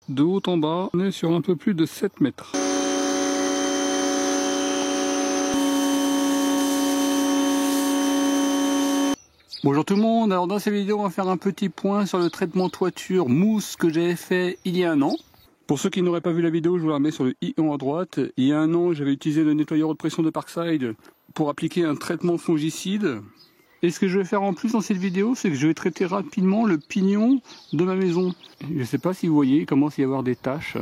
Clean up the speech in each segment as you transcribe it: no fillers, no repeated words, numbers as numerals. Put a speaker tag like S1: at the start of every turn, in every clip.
S1: De haut en bas, on est sur un peu plus de 7 mètres. Bonjour tout le monde, alors dans cette vidéo on va faire un petit point sur le traitement toiture mousse que j'avais fait il y a un an. Pour ceux qui n'auraient pas vu la vidéo, je vous la remets sur le i en à droite. Il y a un an, j'avais utilisé le nettoyeur haute pression de Parkside pour appliquer un traitement fongicide. Et ce que je vais faire en plus dans cette vidéo, c'est que je vais traiter rapidement le pignon de ma maison. Je ne sais pas si vous voyez, il commence à y avoir des taches.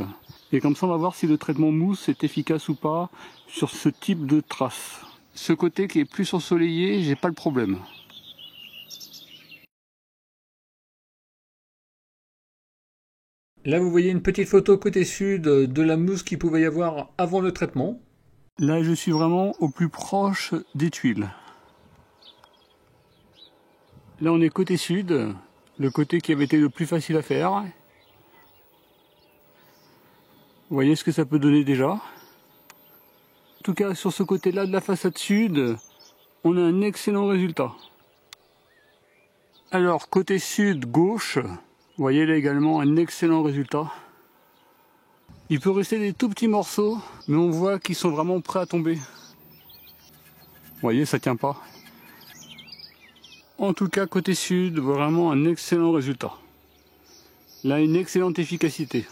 S1: Et comme ça on va voir si le traitement mousse est efficace ou pas sur ce type de traces. Ce côté qui est plus ensoleillé, j'ai pas le problème. Là vous voyez une petite photo côté sud de la mousse qu'il pouvait y avoir avant le traitement. Là je suis vraiment au plus proche des tuiles. Là on est côté sud, le côté qui avait été le plus facile à faire. Vous voyez ce que ça peut donner déjà. En tout cas sur ce côté là de la façade sud, on a un excellent résultat. Alors côté sud gauche, vous voyez là également un excellent résultat. Il peut rester des tout petits morceaux, mais on voit qu'ils sont vraiment prêts à tomber. Vous voyez, ça tient pas. En tout cas, côté sud, vraiment un excellent résultat. Là, une excellente efficacité.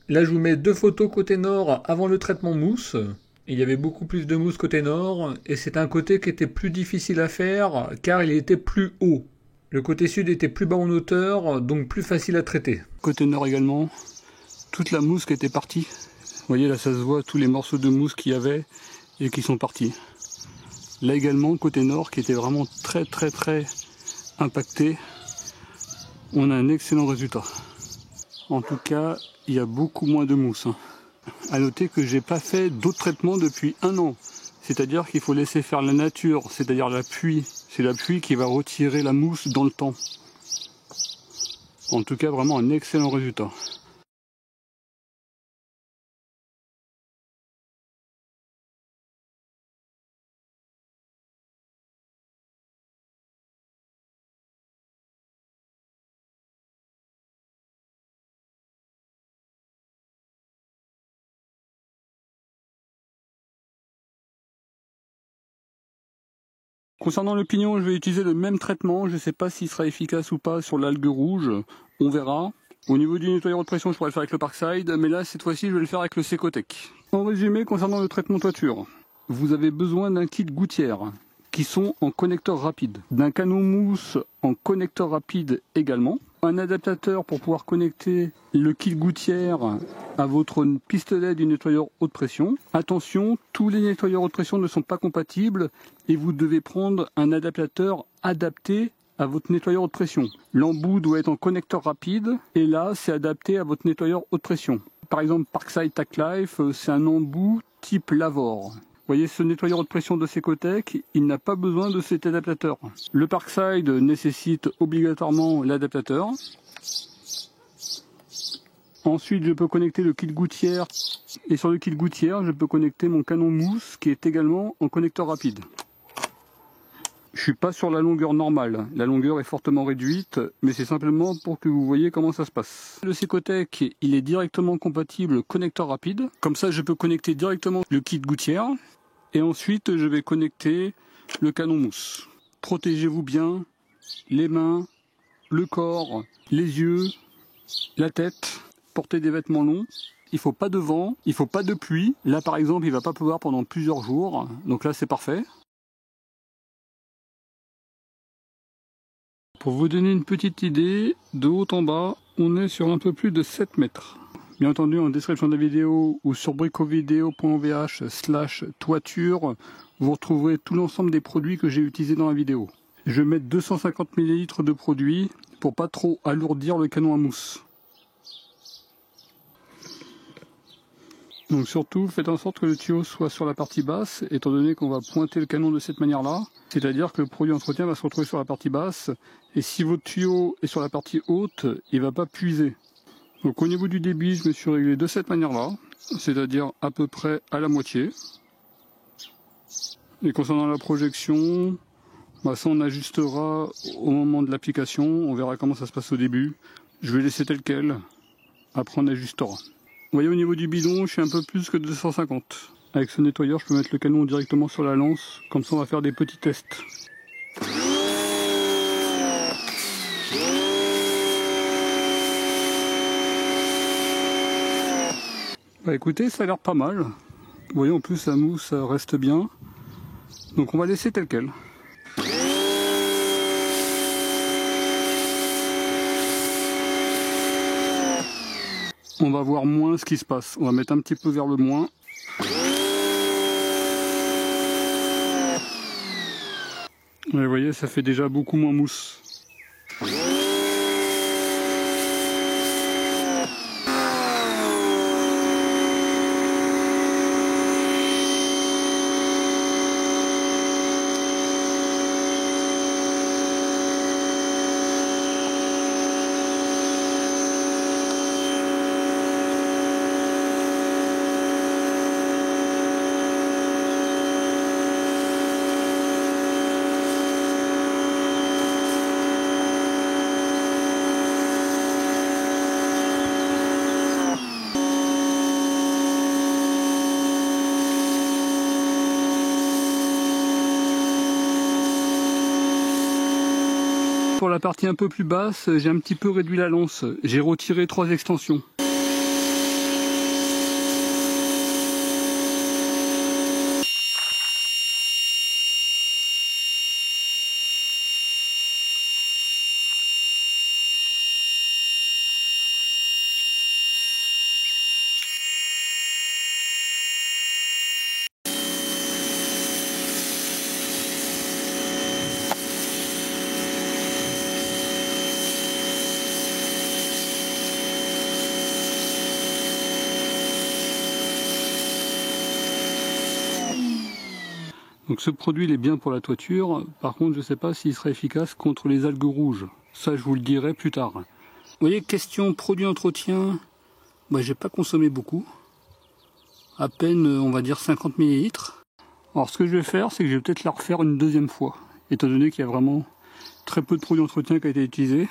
S1: Là, je vous mets deux photos côté nord avant le traitement mousse. Il y avait beaucoup plus de mousse côté nord, et c'est un côté qui était plus difficile à faire, car il était plus haut. Le côté sud était plus bas en hauteur, donc plus facile à traiter. Côté nord également, toute la mousse qui était partie. Vous voyez, là, ça se voit, tous les morceaux de mousse qu'il y avait, et qui sont partis. Là également, côté nord, qui était vraiment très impacté, on a un excellent résultat. En tout cas, il y a beaucoup moins de mousse. À noter que j'ai pas fait d'autres traitements depuis un an. C'est-à-dire qu'il faut laisser faire la nature, c'est-à-dire la pluie. C'est la pluie qui va retirer la mousse dans le temps. En tout cas, vraiment un excellent résultat. Concernant le pignon, je vais utiliser le même traitement. Je ne sais pas s'il sera efficace ou pas sur l'algue rouge. On verra. Au niveau du nettoyeur haute pression, je pourrais le faire avec le Parkside, mais là, cette fois-ci, je vais le faire avec le Secotec. En résumé, concernant le traitement toiture, vous avez besoin d'un kit gouttière qui sont en connecteur rapide, d'un canon mousse en connecteur rapide également, un adaptateur pour pouvoir connecter le kit gouttière à votre pistolet du nettoyeur haute pression. Attention, tous les nettoyeurs haute pression ne sont pas compatibles et vous devez prendre un adaptateur adapté à votre nettoyeur haute pression. L'embout doit être en connecteur rapide et là c'est adapté à votre nettoyeur haute pression. Par exemple Parkside TacLife, c'est un embout type Lavor. Vous voyez ce nettoyeur haute pression de Secotec, il n'a pas besoin de cet adaptateur. Le Parkside nécessite obligatoirement l'adaptateur. Ensuite je peux connecter le kit gouttière et sur le kit gouttière je peux connecter mon canon mousse qui est également en connecteur rapide. Je suis pas sur la longueur normale, la longueur est fortement réduite, mais c'est simplement pour que vous voyez comment ça se passe. Le Secotec, il est directement compatible connecteur rapide, comme ça je peux connecter directement le kit gouttière, et ensuite je vais connecter le canon mousse. Protégez-vous bien, les mains, le corps, les yeux, la tête, portez des vêtements longs. Il faut pas de vent, il faut pas de pluie. Là par exemple il va pas pleuvoir pendant plusieurs jours, donc là c'est parfait. Pour vous donner une petite idée, de haut en bas, on est sur un peu plus de 7 mètres. Bien entendu, en description de la vidéo ou sur bricovideo.vh/toiture, vous retrouverez tout l'ensemble des produits que j'ai utilisés dans la vidéo. Je vais mettre 250 ml de produit pour pas trop alourdir le canon à mousse. Donc surtout, faites en sorte que le tuyau soit sur la partie basse, étant donné qu'on va pointer le canon de cette manière-là. C'est-à-dire que le produit d'entretien va se retrouver sur la partie basse, et si votre tuyau est sur la partie haute, il ne va pas puiser. Donc au niveau du débit, je me suis réglé de cette manière-là, c'est-à-dire à peu près à la moitié. Et concernant la projection, ça on ajustera au moment de l'application, on verra comment ça se passe au début. Je vais laisser tel quel, après on ajustera. Vous voyez au niveau du bidon, je suis un peu plus que 250. Avec ce nettoyeur, je peux mettre le canon directement sur la lance, comme ça on va faire des petits tests. Écoutez, ça a l'air pas mal. Vous voyez, en plus la mousse reste bien. Donc on va laisser tel quel. On va voir moins ce qui se passe. On va mettre un petit peu vers le moins. Et vous voyez, ça fait déjà beaucoup moins mousse. Pour la partie un peu plus basse, j'ai un petit peu réduit la lance. J'ai retiré 3 extensions. Donc ce produit il est bien pour la toiture, par contre je ne sais pas s'il sera efficace contre les algues rouges. Ça je vous le dirai plus tard. Vous voyez, question produit entretien, j'ai pas consommé beaucoup. À peine on va dire 50 ml. Alors ce que je vais faire, c'est que je vais peut-être la refaire une deuxième fois, étant donné qu'il y a vraiment très peu de produits d'entretien qui a été utilisé.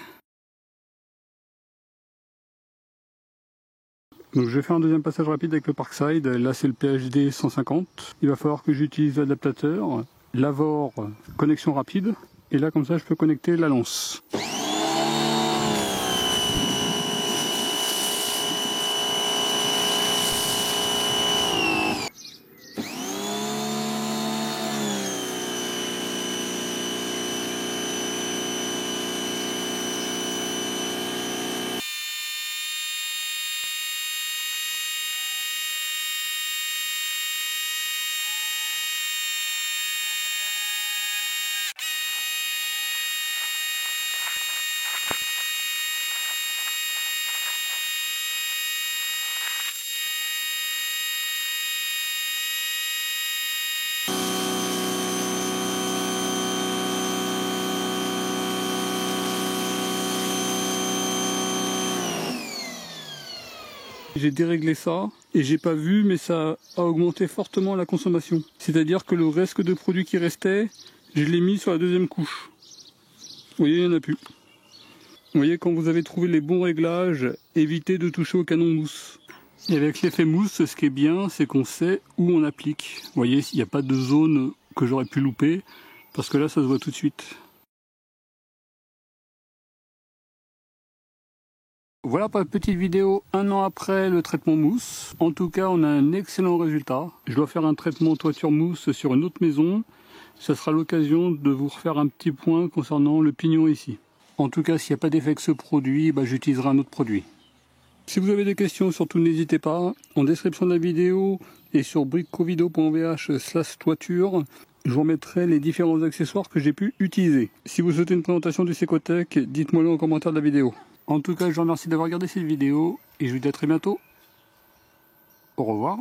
S1: Donc je vais faire un deuxième passage rapide avec le Parkside. Là c'est le PHD 150. Il va falloir que j'utilise l'adaptateur, l'Avor connexion rapide. Et là comme ça je peux connecter la lance. J'ai déréglé ça et j'ai pas vu, mais ça a augmenté fortement la consommation. C'est-à-dire que le reste de produit qui restait, je l'ai mis sur la deuxième couche. Vous voyez, il n'y en a plus. Vous voyez, quand vous avez trouvé les bons réglages, évitez de toucher au canon mousse. Et avec l'effet mousse, ce qui est bien, c'est qu'on sait où on applique. Vous voyez, il n'y a pas de zone que j'aurais pu louper, parce que là, ça se voit tout de suite. Voilà pour la petite vidéo 1 an après le traitement mousse. En tout cas, on a un excellent résultat. Je dois faire un traitement toiture mousse sur une autre maison. Ça sera l'occasion de vous refaire un petit point concernant le pignon ici. En tout cas, s'il n'y a pas d'effet avec ce produit, j'utiliserai un autre produit. Si vous avez des questions, surtout n'hésitez pas. En description de la vidéo et sur bricovideo.vh/toiture, je vous remettrai les différents accessoires que j'ai pu utiliser. Si vous souhaitez une présentation du Secotec, dites-moi-le en commentaire de la vidéo. En tout cas, je vous remercie d'avoir regardé cette vidéo et je vous dis à très bientôt. Au revoir.